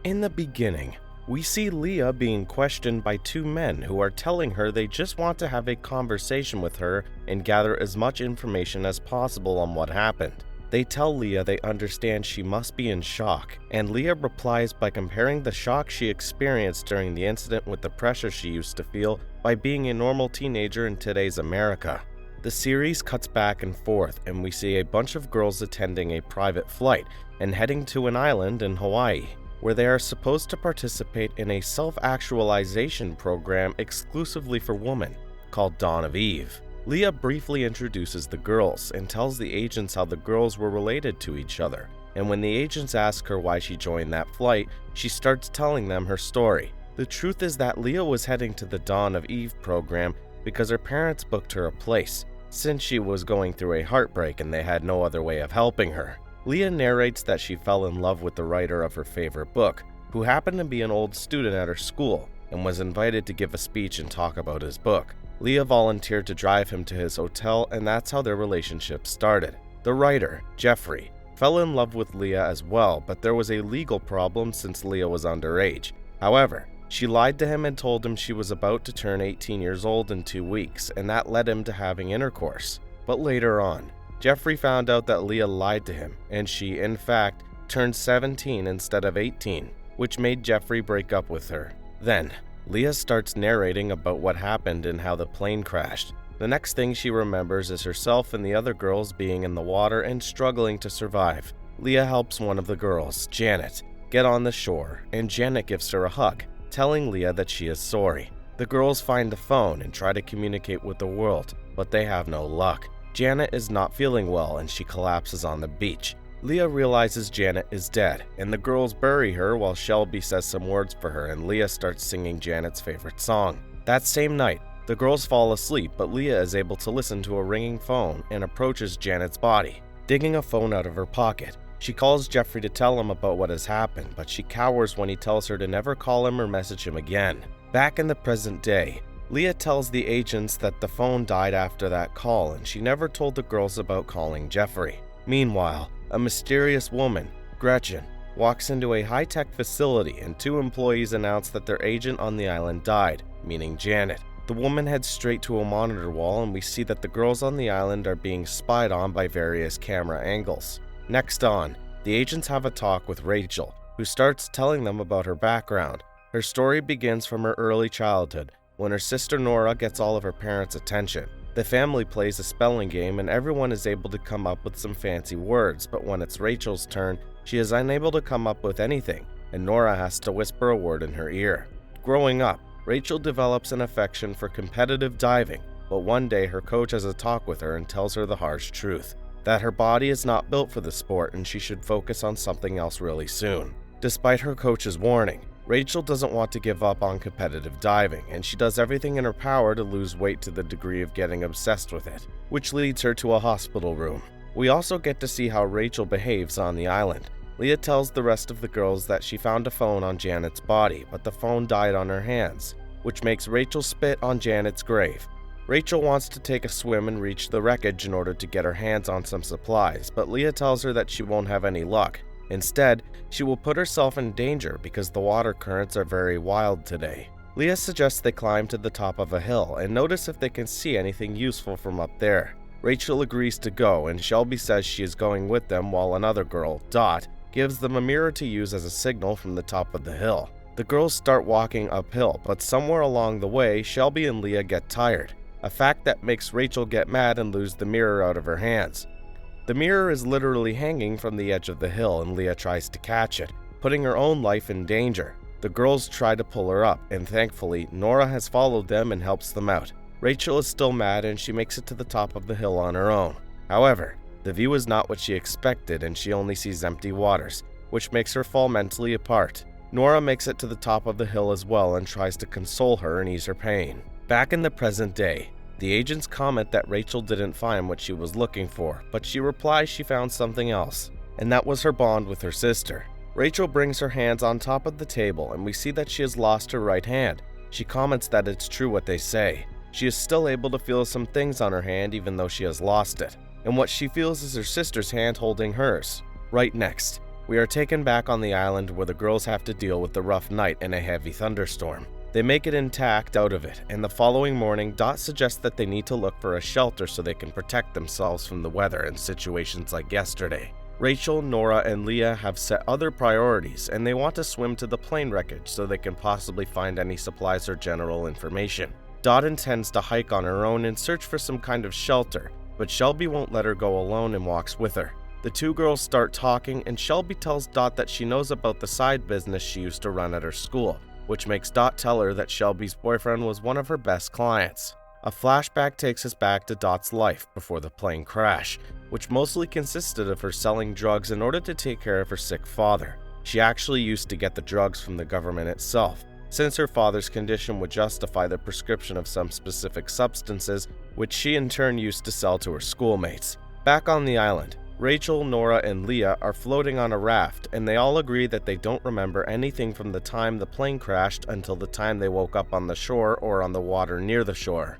In the beginning, we see Leah being questioned by two men who are telling her they just want to have a conversation with her and gather as much information as possible on what happened. They tell Leah they understand she must be in shock, and Leah replies by comparing the shock she experienced during the incident with the pressure she used to feel by being a normal teenager in today's America. The series cuts back and forth, and we see a bunch of girls attending a private flight and heading to an island in Hawaii, where they are supposed to participate in a self-actualization program exclusively for women called Dawn of Eve. Leah briefly introduces the girls and tells the agents how the girls were related to each other, and when the agents ask her why she joined that flight, she starts telling them her story. The truth is that Leah was heading to the Dawn of Eve program because her parents booked her a place, since she was going through a heartbreak and they had no other way of helping her. Leah narrates that she fell in love with the writer of her favorite book, who happened to be an old student at her school and was invited to give a speech and talk about his book. Leah volunteered to drive him to his hotel, and that's how their relationship started. The writer, Jeffrey, fell in love with Leah as well, but there was a legal problem since Leah was underage. However, she lied to him and told him she was about to turn 18 years old in 2 weeks, and that led him to having intercourse. But later on, Jeffrey found out that Leah lied to him, and she, in fact, turned 17 instead of 18, which made Jeffrey break up with her. Then, Leah starts narrating about what happened and how the plane crashed. The next thing she remembers is herself and the other girls being in the water and struggling to survive. Leah helps one of the girls, Janet, get on the shore, and Janet gives her a hug, telling Leah that she is sorry. The girls find the phone and try to communicate with the world, but they have no luck. Janet is not feeling well and she collapses on the beach. Leah realizes Janet is dead, and the girls bury her while Shelby says some words for her and Leah starts singing Janet's favorite song. That same night, the girls fall asleep, but Leah is able to listen to a ringing phone and approaches Janet's body, digging a phone out of her pocket. She calls Jeffrey to tell him about what has happened, but she cowers when he tells her to never call him or message him again. Back in the present day, Leah tells the agents that the phone died after that call and she never told the girls about calling Jeffrey. Meanwhile, a mysterious woman, Gretchen, walks into a high-tech facility and two employees announce that their agent on the island died, meaning Janet. The woman heads straight to a monitor wall and we see that the girls on the island are being spied on by various camera angles. Next on, the agents have a talk with Rachel, who starts telling them about her background. Her story begins from her early childhood, when her sister Nora gets all of her parents' attention. The family plays a spelling game and everyone is able to come up with some fancy words, but when it's Rachel's turn, she is unable to come up with anything, and Nora has to whisper a word in her ear. Growing up, Rachel develops an affection for competitive diving, but one day her coach has a talk with her and tells her the harsh truth, that her body is not built for the sport and she should focus on something else really soon. Despite her coach's warning, Rachel doesn't want to give up on competitive diving, and she does everything in her power to lose weight to the degree of getting obsessed with it, which leads her to a hospital room. We also get to see how Rachel behaves on the island. Leah tells the rest of the girls that she found a phone on Janet's body, but the phone died on her hands, which makes Rachel spit on Janet's grave. Rachel wants to take a swim and reach the wreckage in order to get her hands on some supplies, but Leah tells her that she won't have any luck. Instead, she will put herself in danger because the water currents are very wild today. Leah suggests they climb to the top of a hill and notice if they can see anything useful from up there. Rachel agrees to go, and Shelby says she is going with them while another girl, Dot, gives them a mirror to use as a signal from the top of the hill. The girls start walking uphill, but somewhere along the way, Shelby and Leah get tired, a fact that makes Rachel get mad and lose the mirror out of her hands. The mirror is literally hanging from the edge of the hill and Leah tries to catch it, putting her own life in danger. The girls try to pull her up, and thankfully, Nora has followed them and helps them out. Rachel is still mad and she makes it to the top of the hill on her own. However, the view is not what she expected and she only sees empty waters, which makes her fall mentally apart. Nora makes it to the top of the hill as well and tries to console her and ease her pain. Back in the present day, the agents comment that Rachel didn't find what she was looking for, but she replies she found something else, and that was her bond with her sister. Rachel brings her hands on top of the table and we see that she has lost her right hand. She comments that it's true what they say. She is still able to feel some things on her hand even though she has lost it, and what she feels is her sister's hand holding hers. Right next, We are taken back on the island where the girls have to deal with the rough night and a heavy thunderstorm. They make it intact out of it, and the following morning, Dot suggests that they need to look for a shelter so they can protect themselves from the weather in situations like yesterday. Rachel, Nora, and Leah have set other priorities, and they want to swim to the plane wreckage so they can possibly find any supplies or general information. Dot intends to hike on her own and search for some kind of shelter, but Shelby won't let her go alone and walks with her. The two girls start talking, and Shelby tells Dot that she knows about the side business she used to run at her school, which makes Dot tell her that Shelby's boyfriend was one of her best clients. A flashback takes us back to Dot's life before the plane crash, which mostly consisted of her selling drugs in order to take care of her sick father. She actually used to get the drugs from the government itself, since her father's condition would justify the prescription of some specific substances, which she in turn used to sell to her schoolmates. Back on the island, Rachel, Nora, and Leah are floating on a raft, and they all agree that they don't remember anything from the time the plane crashed until the time they woke up on the shore or on the water near the shore.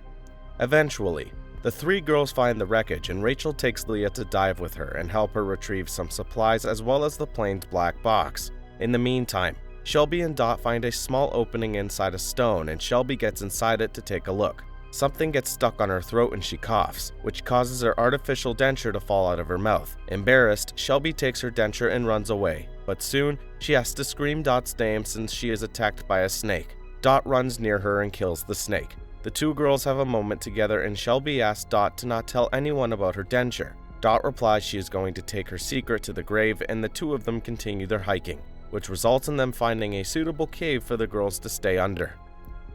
Eventually, the three girls find the wreckage, and Rachel takes Leah to dive with her and help her retrieve some supplies as well as the plane's black box. In the meantime, Shelby and Dot find a small opening inside a stone, and Shelby gets inside it to take a look. Something gets stuck on her throat and she coughs, which causes her artificial denture to fall out of her mouth. Embarrassed, Shelby takes her denture and runs away, but soon she has to scream Dot's name since she is attacked by a snake. Dot runs near her and kills the snake. The two girls have a moment together, and Shelby asks Dot to not tell anyone about her denture. Dot replies she is going to take her secret to the grave, and the two of them continue their hiking, which results in them finding a suitable cave for the girls to stay under.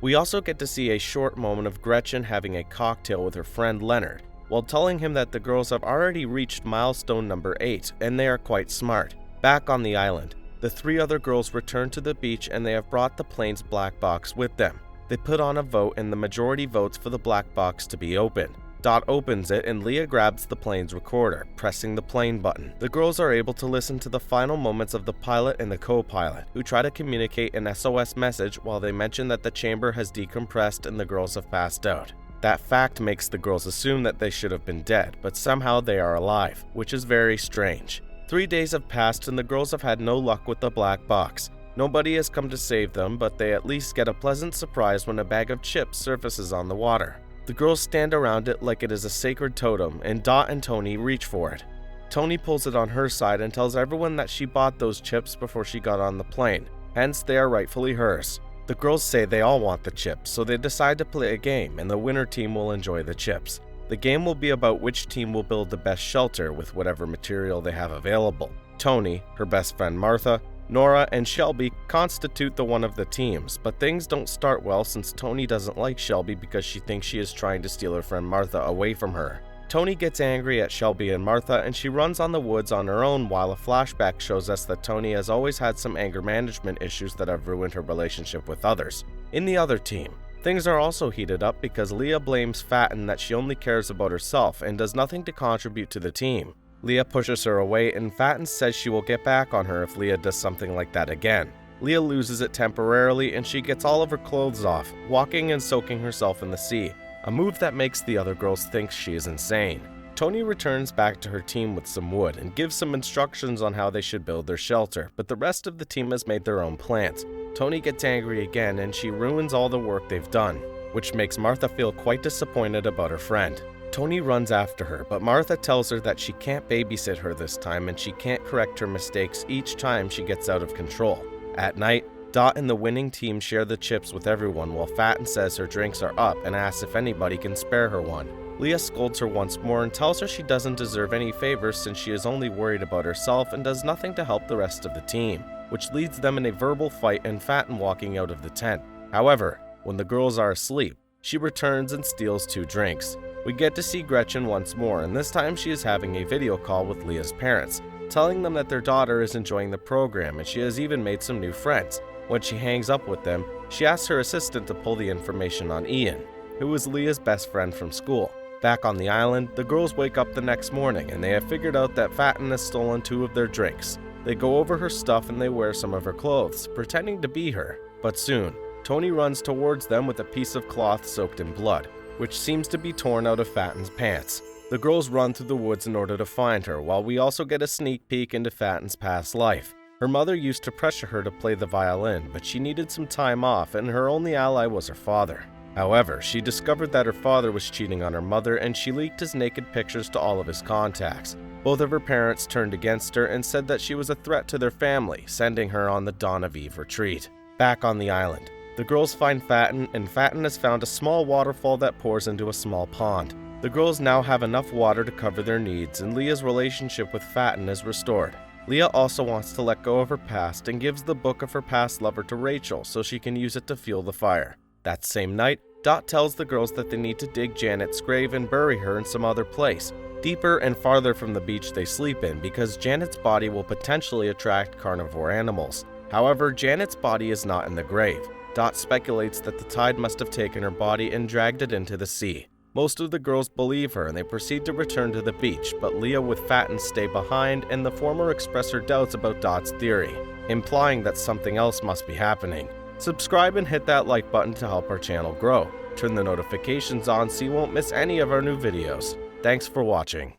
We also get to see a short moment of Gretchen having a cocktail with her friend Leonard, while telling him that the girls have already reached milestone number 8, and they are quite smart. Back on the island, the three other girls return to the beach, and they have brought the plane's black box with them. They put on a vote, and the majority votes for the black box to be opened. Dot opens it, and Leah grabs the plane's recorder, pressing the plane button. The girls are able to listen to the final moments of the pilot and the co-pilot, who try to communicate an SOS message while they mention that the chamber has decompressed and the girls have passed out. That fact makes the girls assume that they should have been dead, but somehow they are alive, which is very strange. 3 days have passed, and the girls have had no luck with the black box. Nobody has come to save them, but they at least get a pleasant surprise when a bag of chips surfaces on the water. The girls stand around it like it is a sacred totem, and Dot and Tony reach for it. Tony pulls it on her side and tells everyone that she bought those chips before she got on the plane, hence they are rightfully hers. The girls say they all want the chips, so they decide to play a game, and the winner team will enjoy the chips. The game will be about which team will build the best shelter with whatever material they have available. Tony, her best friend Martha, Nora, and Shelby constitute the one of the teams, but things don't start well since Tony doesn't like Shelby because she thinks she is trying to steal her friend Martha away from her. Tony gets angry at Shelby and Martha, and she runs on the woods on her own, while a flashback shows us that Tony has always had some anger management issues that have ruined her relationship with others. In the other team, things are also heated up because Leah blames Fatten that she only cares about herself and does nothing to contribute to the team. Leah pushes her away, and Fatten says she will get back on her if Leah does something like that again. Leah loses it temporarily, and she gets all of her clothes off, walking and soaking herself in the sea, a move that makes the other girls think she is insane. Tony returns back to her team with some wood and gives some instructions on how they should build their shelter, but the rest of the team has made their own plans. Tony gets angry again, and she ruins all the work they've done, which makes Martha feel quite disappointed about her friend. Tony runs after her, but Martha tells her that she can't babysit her this time, and she can't correct her mistakes each time she gets out of control. At night, Dot and the winning team share the chips with everyone, while Fatten says her drinks are up and asks if anybody can spare her one. Leah scolds her once more and tells her she doesn't deserve any favors since she is only worried about herself and does nothing to help the rest of the team, which leads them in a verbal fight and Fatten walking out of the tent. However, when the girls are asleep, she returns and steals 2 drinks. We get to see Gretchen once more, and this time she is having a video call with Leah's parents, telling them that their daughter is enjoying the program and she has even made some new friends. When she hangs up with them, she asks her assistant to pull the information on Ian, who is Leah's best friend from school. Back on the island, the girls wake up the next morning and they have figured out that Fatten has stolen 2 of their drinks. They go over her stuff and they wear some of her clothes, pretending to be her. But soon, Tony runs towards them with a piece of cloth soaked in blood, which seems to be torn out of Fatten's pants. The girls run through the woods in order to find her, while we also get a sneak peek into Fatten's past life. Her mother used to pressure her to play the violin, but she needed some time off, and her only ally was her father. However, she discovered that her father was cheating on her mother, and she leaked his naked pictures to all of his contacts. Both of her parents turned against her and said that she was a threat to their family, sending her on the Dawn of Eve retreat. Back on the island, the girls find Fatten, and Fatten has found a small waterfall that pours into a small pond. The girls now have enough water to cover their needs, and Leah's relationship with Fatten is restored. Leah also wants to let go of her past and gives the book of her past lover to Rachel so she can use it to fuel the fire. That same night, Dot tells the girls that they need to dig Janet's grave and bury her in some other place, deeper and farther from the beach they sleep in, because Janet's body will potentially attract carnivore animals. However, Janet's body is not in the grave. Dot speculates that the tide must have taken her body and dragged it into the sea. Most of the girls believe her and they proceed to return to the beach, but Leah with Fatten stay behind, and the former express her doubts about Dot's theory, implying that something else must be happening. Subscribe and hit that like button to help our channel grow. Turn the notifications on so you won't miss any of our new videos. Thanks for watching.